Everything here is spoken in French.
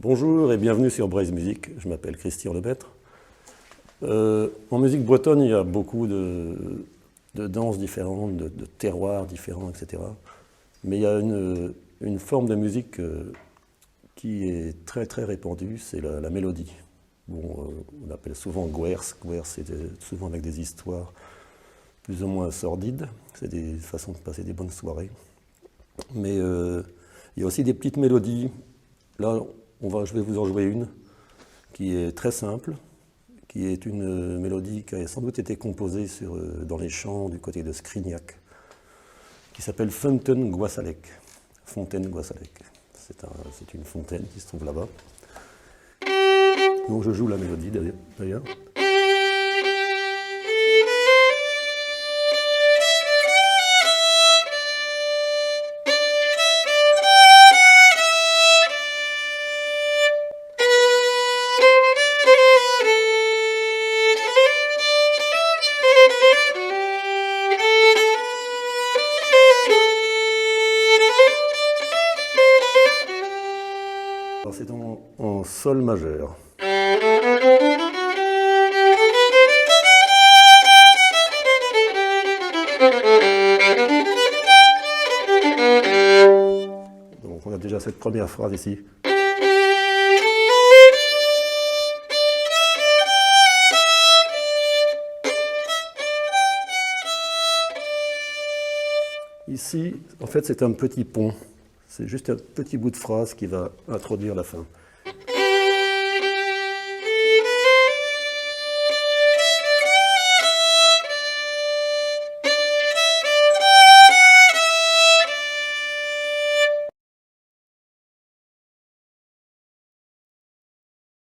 Bonjour et bienvenue sur Braise Musique, je m'appelle Christian Lebêtre. En musique bretonne, il y a beaucoup de danses différentes, de terroirs différents, etc. Mais il y a une forme de musique qui est très très répandue, c'est la mélodie. Bon, on appelle souvent gwers. Gwers, c'est souvent avec des histoires plus ou moins sordides. C'est des façons de passer des bonnes soirées. Mais il y a aussi des petites mélodies. Là, je vais vous en jouer une qui est très simple, qui est une mélodie qui a sans doute été composée dans les champs du côté de Scrignac, qui s'appelle Fontaine Goissalec. Fontaine Goissalec. C'est une fontaine qui se trouve là-bas. Donc je joue la mélodie d'ailleurs. Alors c'est en sol majeur. Donc on a déjà cette première phrase ici. Ici, en fait, c'est un petit pont. C'est juste un petit bout de phrase qui va introduire la fin.